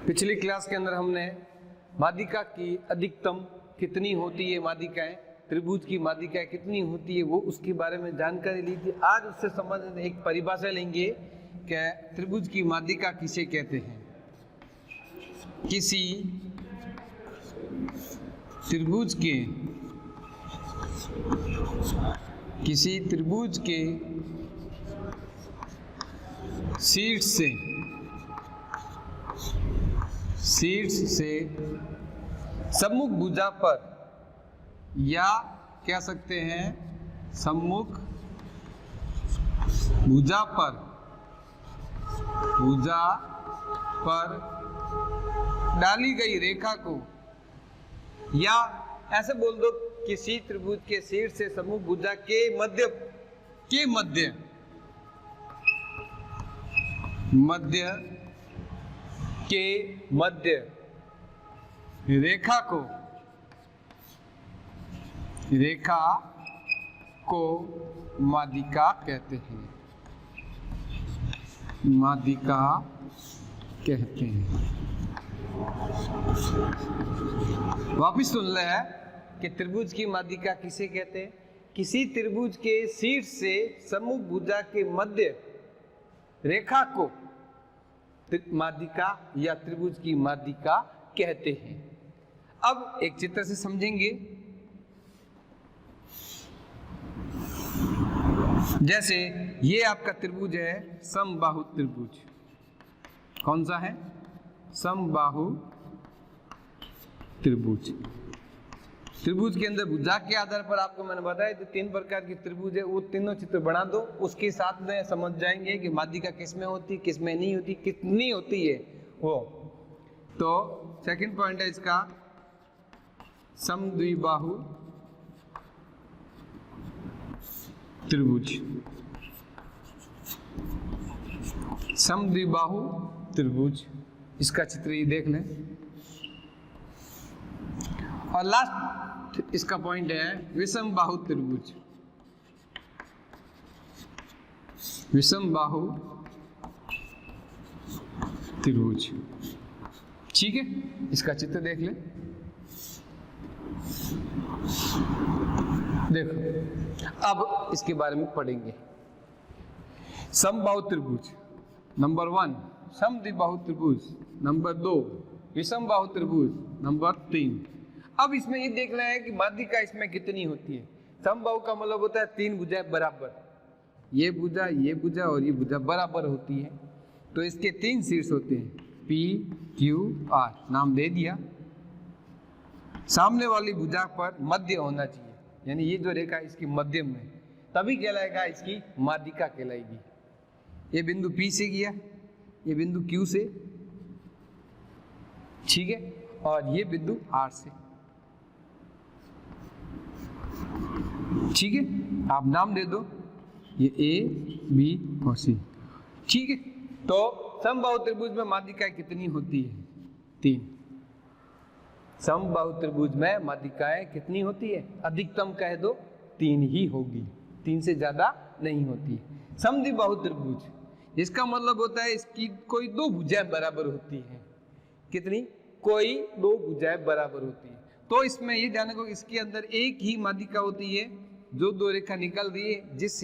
पिछली क्लास के अंदर हमने माध्यिका की अधिकतम कितनी होती है, माध्यिकाएं त्रिभुज की माध्यिकाएं कितनी होती है वो उसके बारे में जानकारी ली थी। आज उससे संबंधित एक परिभाषा लेंगे कि त्रिभुज की माध्यिका किसे कहते हैं। किसी त्रिभुज के शीर्ष से सम्मुख भुजा पर, या कह सकते हैं सम्मुख भुजा पर डाली गई रेखा को, या ऐसे बोल दो किसी त्रिभुज के शीर्ष से सम्मुख भुजा के मध्य रेखा को माध्यिका कहते हैं। वापिस सुन ले है कि त्रिभुज की माध्यिका किसे कहते हैं। किसी त्रिभुज के शीर्ष से सम्मुख भुजा के मध्य रेखा को माध्यिका या त्रिभुज की माध्यिका कहते हैं। अब एक चित्र से समझेंगे। जैसे ये आपका त्रिभुज है समबाहु त्रिभुज। कौन सा है? समबाहु त्रिभुज। त्रिभुज के अंदर भुजा के आधार पर आपको मैंने बताया जो 3 प्रकार की त्रिभुज है, वो तीनों चित्र बना दो, उसके साथ में समझ जाएंगे कि माध्यिका किस में होती, किस में नहीं होती, कितनी होती है वो। तो सेकंड पॉइंट है इसका समद्विबाहु त्रिभुज। समद्विबाहु त्रिभुज, इसका चित्र ये देख लें। और लास्ट इसका पॉइंट है विषमबाहु त्रिभुज। विषमबाहु त्रिभुज, ठीक है, इसका चित्र देख ले। देखो अब इसके बारे में पढ़ेंगे। समबाहु त्रिभुज नंबर 1, समद्विबाहु त्रिभुज नंबर 2, विषमबाहु त्रिभुज नंबर 3। अब इसमें ये देखना है कि माध्यिका इसमें कितनी होती है। समबाहु का मतलब होता है 3 भुजाएं बराबर, ये भुजा और ये भुजा बराबर होती है। तो इसके 3 शीर्ष होते हैं, P, Q, R, नाम दे दिया। सामने वाली भुजा पर मध्य होना चाहिए, यानी ये जो रेखा इसकी मध्य में, तभी कहलाएगा इसकी माध्यिका कहलाएगी। ये बिंदु P से गया, ये बिंदु Q से, ठीक है, और ये बिंदु R से, ठीक है। आप नाम दे दो, ये A, B और C, ठीक है। तो समबाहु त्रिभुज में माध्यिकाएं कितनी होती है? 3। समबाहु त्रिभुज में माध्यिकाएं कितनी होती है? अधिकतम कह दो 3 ही होगी, 3 से ज्यादा नहीं होती। समद्विबाहु त्रिभुज, इसका मतलब होता है इसकी कोई 2 भुजाएं बराबर होती हैं। कितनी? कोई 2 भुजाएं बराबर होती है। तो इसमें ये ध्यान रखो, इसके अंदर एक ही माध्यिका होती है। जो 2 रेखा निकल रही है, जिस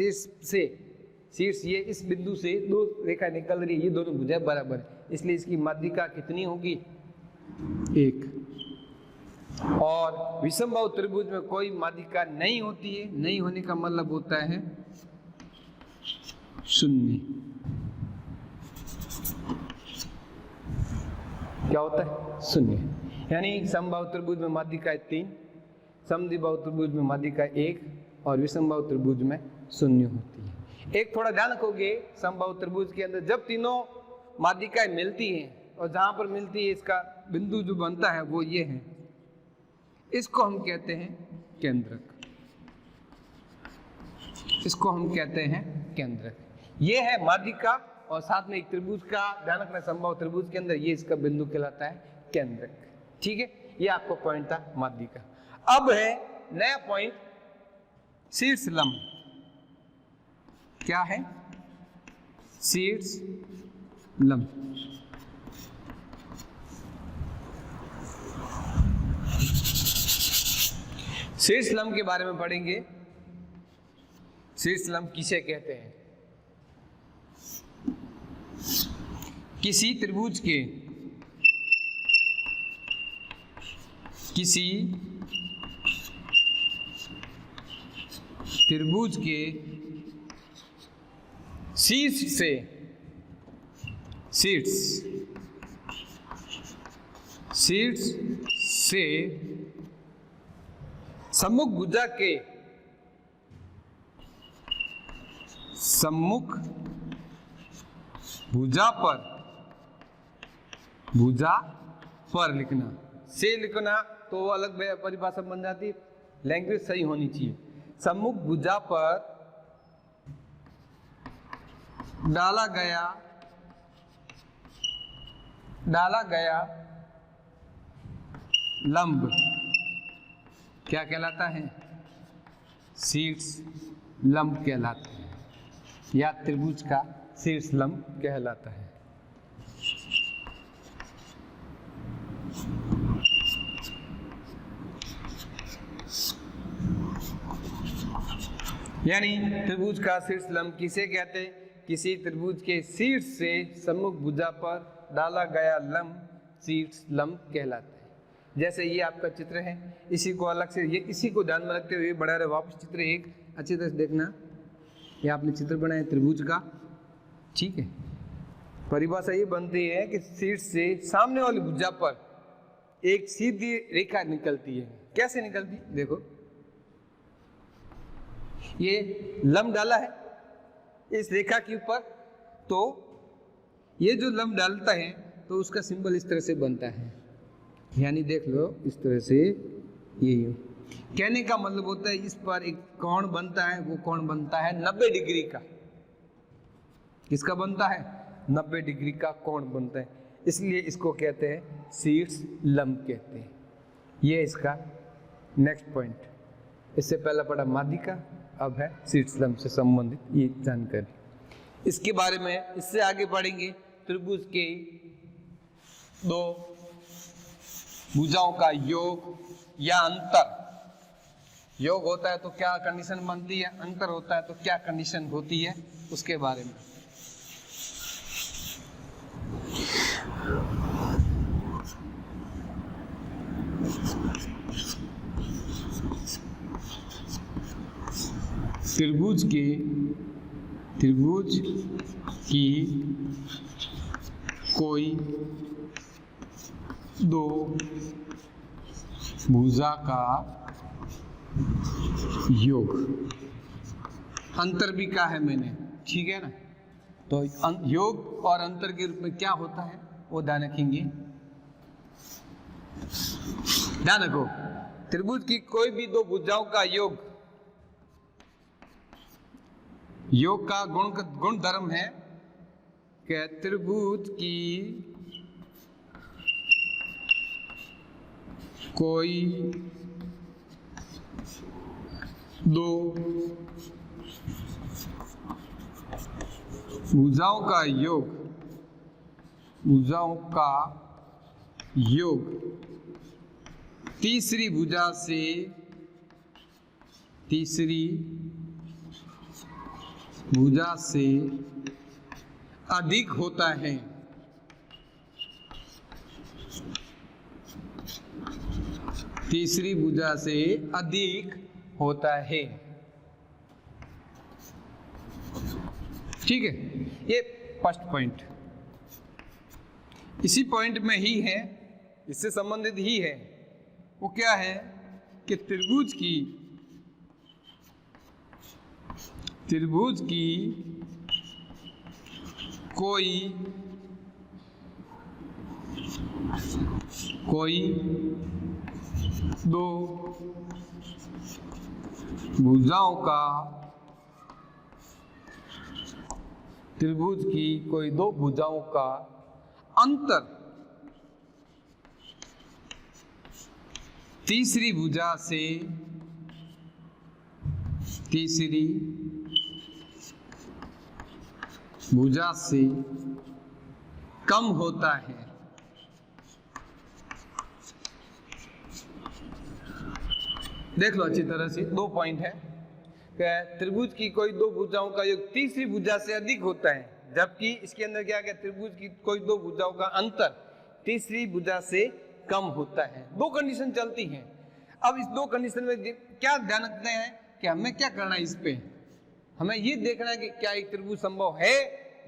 शीर्ष ये इस बिंदु से 2 रेखा निकल रही है, ये दोनों भुजाएं बराबर है, इसलिए इसकी माध्यिका कितनी होगी? 1। और विषमबाहु त्रिभुज में कोई माध्यिका नहीं होती है। नहीं होने का मतलब होता है 0। क्या होता है? 0। यानी समबाहु त्रिभुज में माध्यिका 3, समद्विबाहु त्रिभुज में माध्यिका 1 और विषमबाहु त्रिभुज में 0 होती है। एक थोड़ा ध्यान रखोगे, समबाहु त्रिभुज के अंदर जब तीनों माध्यिकाएं मिलती हैं और जहां पर मिलती है इसका बिंदु जो बनता है वो ये है, इसको हम कहते हैं केंद्रक। इसको हम कहते हैं केंद्रक। ये है माध्यिका और साथ में एक त्रिभुज का ध्यान रखना, समबाहु त्रिभुज के अंदर ये इसका बिंदु कहलाता है केंद्रक, ठीक है। ये आपको पॉइंट था माध्यिका। अब है नया पॉइंट शीर्ष लंब। क्या है? शीर्ष लंब। शीर्ष लंब के बारे में पढ़ेंगे। शीर्ष लंब किसे कहते हैं? किसी त्रिभुज के शीर्ष से सम्मुख भुजा पर लिखना। से लिखना तो अलग परिभाषा बन जाती है, लैंग्वेज सही होनी चाहिए। सम्मुख भुजा पर डाला गया लंब क्या कहलाता है? शीर्ष लंब कहलाता है, या त्रिभुज का शीर्ष लंब कहलाता है। यानी त्रिभुज का शीर्ष लंब किसे कहते हैं? किसी त्रिभुज के शीर्ष से सम्मुख भुजा पर डाला गया लंब शीर्ष लंब कहलाता है। जैसे ये आपका चित्र है, इसी को अलग से, ये इसी को ध्यान में रखते हुए बढ़ा रहे। वापस चित्र एक अच्छी तरह से देखना। ये आपने चित्र बनाया त्रिभुज का, ठीक है। परिभाषा ये बनती है कि शीर्ष से सामने वाली भुजा पर एक सीधी रेखा निकलती है। कैसे निकलती है? देखो, ये लंब डाला है इस रेखा के ऊपर, तो ये जो लंब डालता है तो उसका सिंबल इस तरह से बनता है। यानी देख लो इस तरह से, ये कहने का मतलब होता है इस पर एक कोण बनता है। वो कोण बनता है 90 डिग्री का। किसका बनता है? 90 डिग्री का कोण बनता है, इसलिए इसको कहते हैं शीर्ष लंब कहते हैं। ये इसका नेक्स्ट पॉइंट। इससे पहला पढ़ा माध्यिका, अब है शीर्ष लंब से संबंधित ये जानकारी। इसके बारे में इससे आगे पढ़ेंगे। त्रिभुज के दो भुजाओं का योग या अंतर। योग होता है तो क्या कंडीशन बनती है, अंतर होता है तो क्या कंडीशन होती है, उसके बारे में। त्रिभुज की कोई दो भुजा का योग, अंतर भी कहा है मैंने, ठीक है ना। तो योग और अंतर के रूप में क्या होता है वो ध्यान रखेंगे। ध्यान रखो, त्रिभुज की कोई भी दो भुजाओं का योग, योग का गुण धर्म है कि त्रिभुज की कोई दो भुजाओं का योग तीसरी भुजा से अधिक होता है। तीसरी भुजा से अधिक होता है, ठीक है। ये फर्स्ट पॉइंट इसी पॉइंट में ही है, इससे संबंधित ही है। वो क्या है कि त्रिभुज की कोई दो भुजाओं का, त्रिभुज की कोई दो भुजाओं का अंतर तीसरी भुजा से कम होता है। देख लो अच्छी तरह से, 2 पॉइंट है कि त्रिभुज की कोई दो भुजाओं का योग तीसरी भुजा से अधिक होता है, जबकि इसके अंदर क्या क्या, त्रिभुज की कोई दो भुजाओं का अंतर तीसरी भुजा से कम होता है। दो कंडीशन चलती हैं। अब इस दो कंडीशन में क्या ध्यान रखते हैं कि हमें क्या करना है, इस पे हमें ये देखना है कि क्या एक त्रिभुज संभव है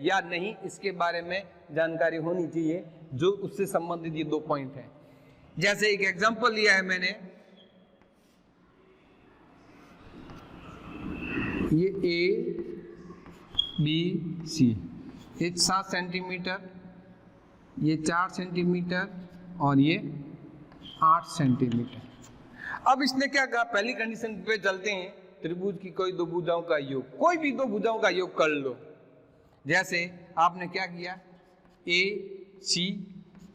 या नहीं, इसके बारे में जानकारी होनी चाहिए, जो उससे संबंधित ये 2 पॉइंट है। जैसे एक एग्जांपल लिया है मैंने, ये ए बी सी, ये 7 सेंटीमीटर, ये 4 सेंटीमीटर और ये 8 सेंटीमीटर। अब इसने क्या कहा, पहली कंडीशन पे चलते हैं, त्रिभुज की कोई दो भुजाओं का योग, कोई भी दो भुजाओं का योग कर लो। जैसे आपने क्या किया, ए सी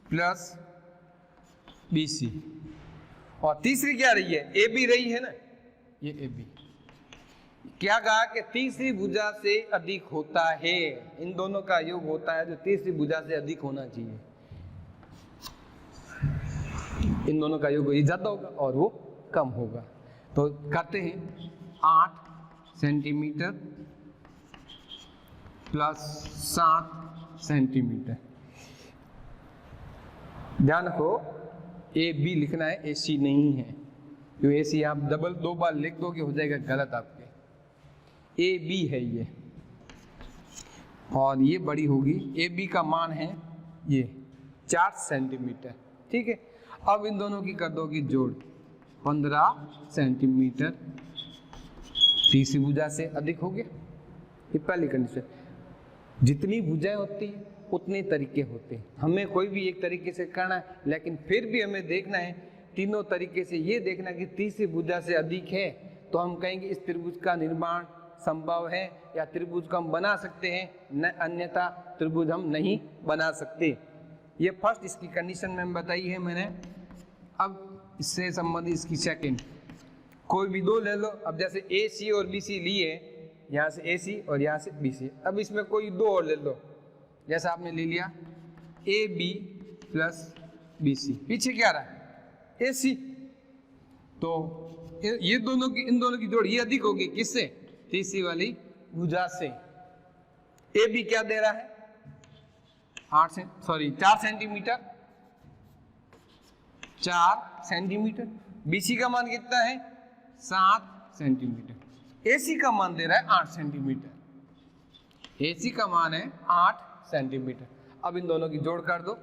प्लस बी सी, और तीसरी क्या रही है, ए बी रही है ना, ये ए बी। क्या कहा कि तीसरी भुजा से अधिक होता है, इन दोनों का योग होता है जो तीसरी भुजा से अधिक होना चाहिए। इन दोनों का योग ये ज्यादा होगा और वो कम होगा। तो करते हैं 8 सेंटीमीटर प्लस 7 सेंटीमीटर। ध्यान रखो, ए बी लिखना है, ए सी नहीं है, जो ए सी आप डबल 2 बार लिख दोगे हो जाएगा गलत आपके। ए बी है ये, और ये बड़ी होगी, ए बी का मान है ये 4 सेंटीमीटर, ठीक है। अब इन दोनों की कर दोगी जोड़, 15 सेंटीमीटर तीसरी भुजा से अधिक हो गया। ये पहली कंडीशन। जितनी भुजाएं होती है उतने तरीके होते हैं, हमें कोई भी एक तरीके से करना है, लेकिन फिर भी हमें देखना है तीनों तरीके से, ये देखना कि तीसरी भुजा से अधिक है तो हम कहेंगे इस त्रिभुज का निर्माण संभव है या त्रिभुज को हम बना सकते हैं, न अन्यथा त्रिभुज हम नहीं बना सकते। ये फर्स्ट इसकी कंडीशन में बताई है मैंने। अब इससे संबंधित इसकी सेकंड, कोई भी दो ले लो। अब जैसे ए सी और बी सी लिए, यहाँ से ए सी और यहाँ से बी सी, अब इसमें कोई दो और ले लो। जैसा आपने ले लिया A B plus B C, पीछे क्या रहा है ए सी, तो ये दोनों की, इन दोनों की जोड़ ये अधिक होगी किससे, तीसरी वाली भुजा से। ए बी क्या दे रहा है 4 सेंटीमीटर, 4 सेंटीमीटर। बीसी का मान कितना है 7 सेंटीमीटर। एसी का मान दे रहा है 8 सेंटीमीटर। एसी का मान है 8 सेंटीमीटर। अब इन दोनों की जोड़ कर दो,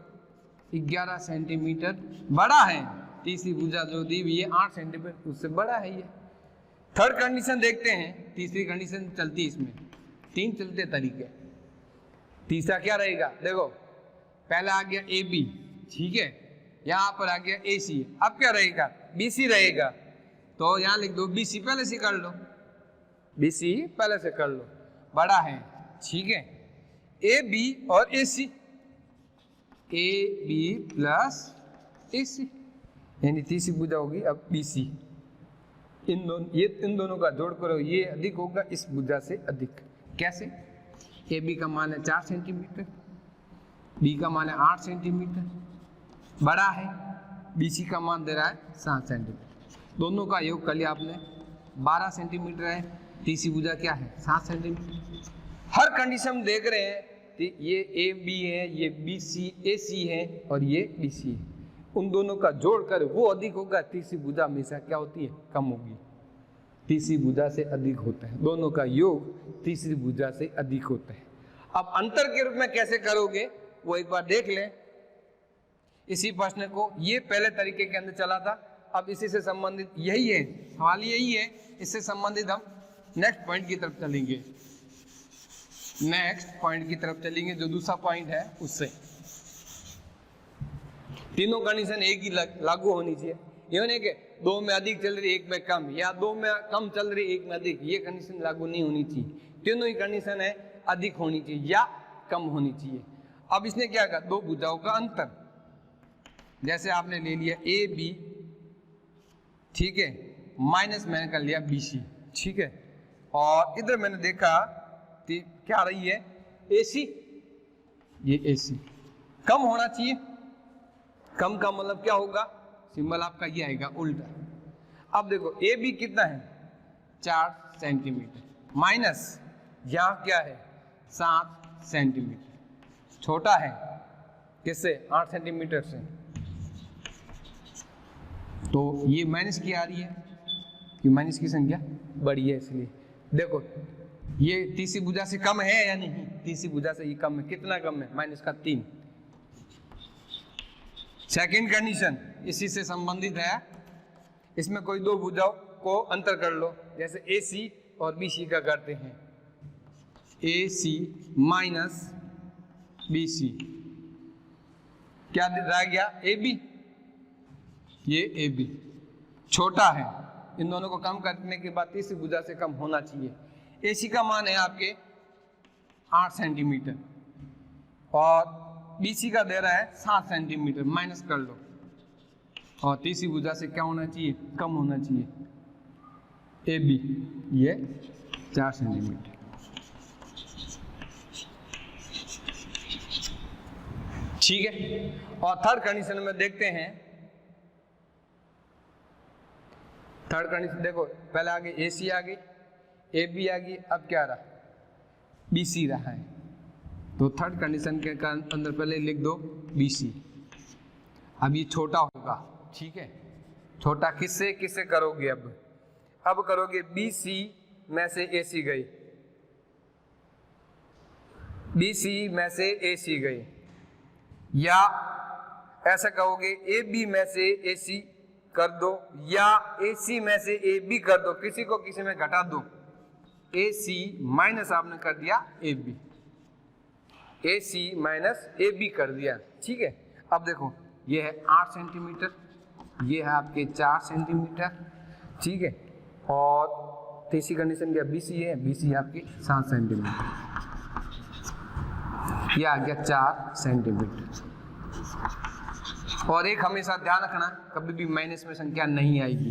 11 सेंटीमीटर बड़ा है, तीसरी भुजा जो दी हुई है 8 सेंटीमीटर उससे बड़ा है ये। थर्ड कंडीशन देखते हैं, तीसरी कंडीशन चलती है इसमें, 3 चलते तरीके। तीसरा क्या रहेगा, देखो पहला आ गया ए बी, ठीक है, यहाँ पर आ गया ए सी, अब क्या रहेगा बी सी रहेगा, तो यहाँ लिख दो बी सी, पहले से कर लो, बी सी पहले से कर लो, बड़ा है, ठीक है। ए बी और ए सी, ए बी प्लस ए सी, यानी तीसरी भुजा होगी अब बी सी। इन दोनों का जोड़ करो, ये अधिक होगा इस भुजा से अधिक। कैसे, ए बी का मान है 4 सेंटीमीटर, बी का मान है 8 सेंटीमीटर, बड़ा है, बी सी का मान दे रहा है 7 सेंटीमीटर। दोनों का योग कर लिया आपने, 12 सेंटीमीटर है, तीसरी भुजा क्या है 7 सेंटीमीटर। हर कंडीशन देख रहे हैं, ये ए बी है, ये बी सी ए सी है और ये बी सी है, उन दोनों का जोड़ कर वो अधिक होगा, तीसरी भुजा हमेशा क्या होती है कम होगी, तीसरी भुजा से अधिक होता है। दोनों का योग तीसरी भुजा से अधिक होता है। अब अंतर के रूप में कैसे करोगे वो एक बार देख लें। इसी प्रश्न को ये पहले तरीके के अंदर चला था, अब इसी से संबंधित यही है सवाल, यही है, इससे संबंधित हम नेक्स्ट पॉइंट की तरफ चलेंगे, नेक्स्ट पॉइंट की तरफ चलेंगे जो दूसरा पॉइंट है उससे। तीनों कंडीशन एक ही लागू होनी चाहिए, ये नहीं कि 2 में अधिक चल रही 1 में कम, या 2 में कम चल रही 1 में अधिक, ये कंडीशन लागू नहीं होनी चाहिए। तीनों ही कंडीशन है अधिक होनी चाहिए या कम होनी चाहिए। अब इसने क्या कहा, दो भुजाओं का अंतर, जैसे आपने ले लिया ए बी, ठीक है, माइनस मैंने कर लिया बी सी, ठीक है, और इधर मैंने देखा क्या रही है ए सी, ये ए सी कम होना चाहिए। कम का मतलब क्या होगा, सिंबल आपका ये आएगा उल्टा। अब देखो ए बी कितना है 4 सेंटीमीटर, माइनस यहाँ क्या है 7 सेंटीमीटर, छोटा है किससे 8 सेंटीमीटर से, तो ये माइनस की आ रही है कि माइनस की संख्या बड़ी है, इसलिए देखो ये तीसरी भुजा से कम है या नहीं, तीसरी भुजा से ये कम है, कितना कम है माइनस का 3। सेकंड कंडीशन इसी से संबंधित है, इसमें कोई दो भुजाओं को अंतर कर लो, जैसे ए सी और बी सी का करते हैं, ए सी माइनस बी सी, क्या रह गया ए बी, ये ए बी छोटा है, इन दोनों को कम करने के बाद तीसरी भुजा से कम होना चाहिए। ए सी का मान है आपके 8 सेंटीमीटर और बी सी का दे रहा है 7 सेंटीमीटर, माइनस कर लो, और तीसरी भुजा से क्या होना चाहिए कम होना चाहिए, ए बी ये 4 सेंटीमीटर। ठीक है, और थर्ड कंडीशन में देखते हैं, थर्ड कंडीशन देखो पहले आगे ए सी आ गई, ए बी आ गई, अब क्या रहा बी सी रहा है, तो थर्ड कंडीशन के अंदर पहले लिख दो बी सी। अब ये छोटा होगा, ठीक है, छोटा किससे किससे करोगे, अब करोगे बी सी में से ए सी गई, बी सी में से ए सी गई, या ऐसा कहोगे ए बी में से ए सी कर दो, या ए सी में से ए बी कर दो, किसी को किसी में घटा दो, ए सी माइनस आपने कर दिया A B, A C minus A B कर दिया, ठीक है। अब देखो ये है 8 सेंटीमीटर, ये है आपके 4 सेंटीमीटर, ठीक है, और तीसरी कंडीशन क्या बी सी है, बी सी आपके 7 सेंटीमीटर, यह आ गया 4 सेंटीमीटर। और एक हमेशा ध्यान रखना, कभी भी माइनस में संख्या नहीं आएगी,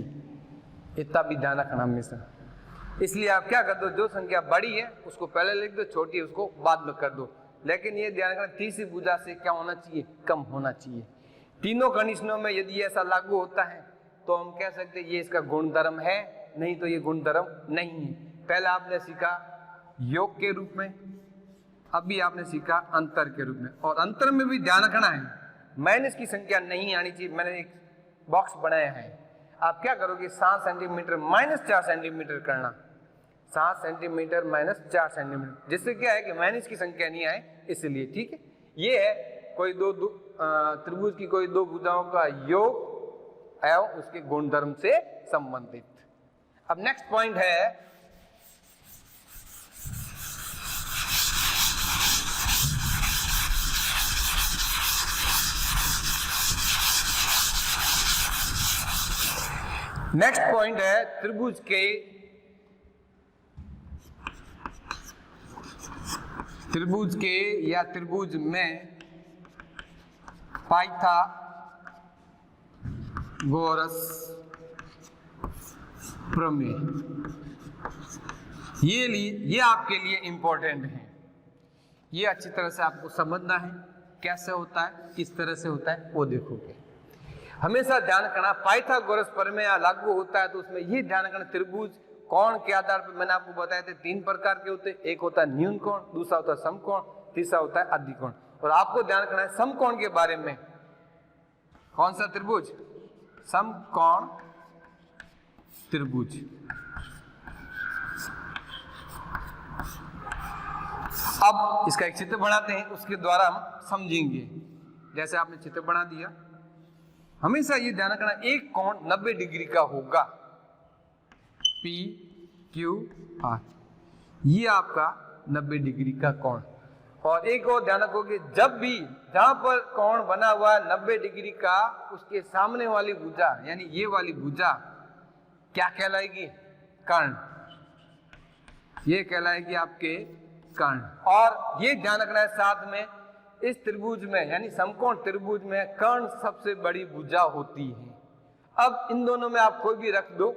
इतना भी ध्यान रखना हमेशा, इसलिए आप क्या कर दो, जो संख्या बड़ी है उसको पहले लिख दो, छोटी है उसको बाद में कर दो, लेकिन ये ध्यान रखना तीसरी भुजा से क्या होना चाहिए कम होना चाहिए। तीनों कंडीशनों में यदि ऐसा लागू होता है तो हम कह सकते हैं ये इसका गुणधर्म है, नहीं तो ये गुणधर्म नहीं है। पहले आपने सीखा योग के रूप में, अभी आपने सीखा अंतर के रूप में, और अंतर में भी ध्यान रखना है माइनस की संख्या नहीं आनी चाहिए। मैंने एक बॉक्स बनाया है, आप क्या करोगे 7 सेंटीमीटर माइनस 4 सेंटीमीटर करना, 7 सेंटीमीटर माइनस 4 सेंटीमीटर, जिससे क्या है कि माइनस की संख्या नहीं आए इसलिए, ठीक है। ये है कोई दो त्रिभुज की कोई दो भुजाओं का योग एवं उसके गुणधर्म से संबंधित। अब नेक्स्ट पॉइंट है त्रिभुज के या त्रिभुज में पाइथागोरस प्रमेय, ये आपके लिए इंपॉर्टेंट है, ये अच्छी तरह से आपको समझना है, कैसे होता है किस तरह से होता है वो देखोगे। हमेशा ध्यान रखना पाइथागोरस प्रमेय लागू होता है तो उसमें ये ध्यान रखना त्रिभुज कोण के आधार पर, मैंने आपको बताया थे 3 प्रकार के होते हैं, एक होता है न्यून कोण, दूसरा होता है समकोण, तीसरा होता है अधिकोण। और आपको ध्यान रखना है समकोण के बारे में, कौन सा त्रिभुज समकोण त्रिभुज। अब इसका एक चित्र बनाते हैं, उसके द्वारा हम समझेंगे। जैसे आपने चित्र बना दिया, हमेशा ये ध्यान रखना एक कोण 90 डिग्री का होगा, P Q R, ये आपका 90 डिग्री का कोण। और एक और ध्यान रखोगे, जब भी जहां पर कोण बना हुआ है 90 डिग्री का, उसके सामने वाली भुजा यानी ये वाली भुजा क्या कहलाएगी कर्ण, ये कहलाएगी आपके कर्ण। और ये ध्यान रखना है साथ में इस त्रिभुज में यानी समकोण त्रिभुज में कर्ण सबसे बड़ी भुजा होती है। अब इन दोनों में आप कोई भी रख दो,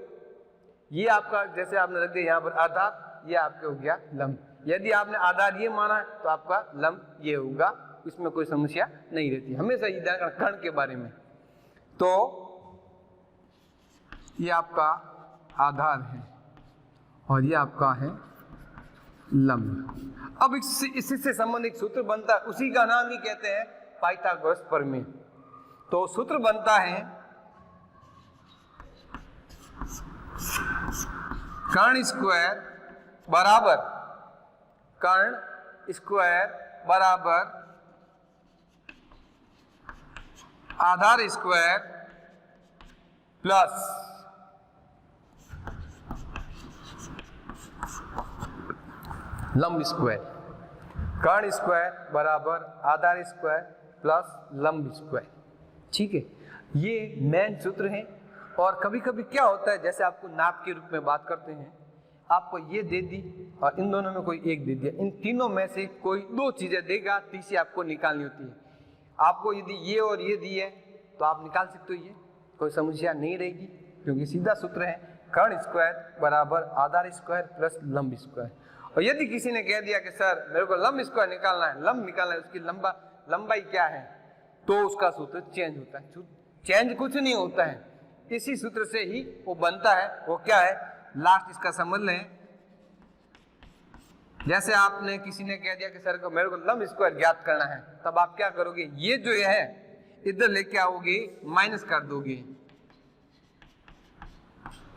ये आपका जैसे आपने रख दिया यहाँ पर आधार, ये आपके हो गया लंब। यदि आपने आधार ये माना तो आपका लंब ये होगा, इसमें कोई समस्या नहीं रहती। हमेशा ये ध्यान रखना कर्ण के बारे में। तो ये आपका आधार है और ये आपका है लंब। अब इसी से संबंधित सूत्र बनता है, उसी का नाम ही कहते हैं पाइथागोरस प्रमेय। तो सूत्र बनता है कर्ण स्क्वायर बराबर आधार स्क्वायर प्लस लंब स्क्वायर। कर्ण स्क्वायर बराबर आधार स्क्वायर प्लस लंब स्क्वायर। ठीक है, ये मेन सूत्र है। और कभी कभी क्या होता है, जैसे आपको नाप के रूप में बात करते हैं, आपको ये दे दी और इन दोनों में कोई एक दे दिया, इन तीनों में से कोई दो चीजें देगा, तीसरी आपको निकालनी होती है। आपको यदि ये और ये दी है तो आप निकाल सकते हो, ये कोई समस्या नहीं रहेगी, क्योंकि सीधा सूत्र है कर्ण स्क्वायर बराबर आधार स्क्वायर प्लस लंब स्क्वायर। और यदि किसी ने कह दिया कि सर मेरे को लंब स्क्वायर निकालना है, लंब निकालना है, उसकी लंबाई क्या है, तो उसका सूत्र चेंज होता है। चेंज कुछ नहीं होता है, इसी सूत्र से ही वो बनता है। वो क्या है, लास्ट इसका समझ लें। जैसे आपने किसी ने कह दिया कि सर को मेरे को लंब स्क्वायर ज्ञात करना है, तब आप क्या करोगे, ये जो है इधर लेके आओगे, माइनस कर दोगे।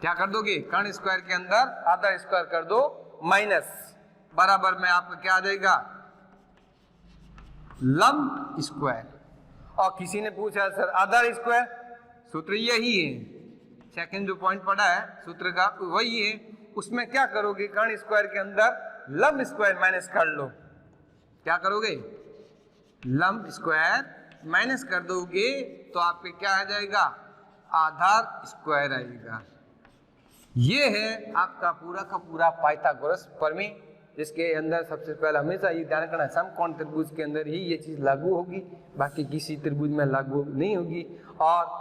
क्या कर दोगे, कर्ण स्क्वायर के अंदर आधा स्क्वायर कर दो माइनस, बराबर में आपका क्या आ जाएगा, लंब स्क्वायर। और किसी ने पूछा सर आधार स्क्वायर, सूत्र यही है, सेकंड जो पॉइंट पढ़ा है सूत्र का वही है। उसमें क्या करोगे, कर्ण स्क्वायर के अंदर लंब स्क्वायर माइनस कर लो। क्या करोगे, लंब स्क्वायर माइनस कर दोगे तो आपके क्या आ जाएगा, आधार स्क्वायर आएगा। ये है आपका पूरा का पूरा पाइथागोरस प्रमेय, जिसके अंदर सबसे पहले हमेशा ये ध्यान रखना है समकोण त्रिभुज के अंदर ही ये चीज लागू होगी, बाकी किसी त्रिभुज में लागू नहीं होगी। और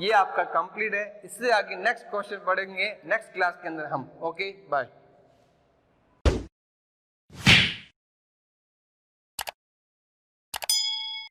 ये आपका कंप्लीट है। इससे आगे नेक्स्ट क्वेश्चन पढ़ेंगे नेक्स्ट क्लास के अंदर हम। Okay bye.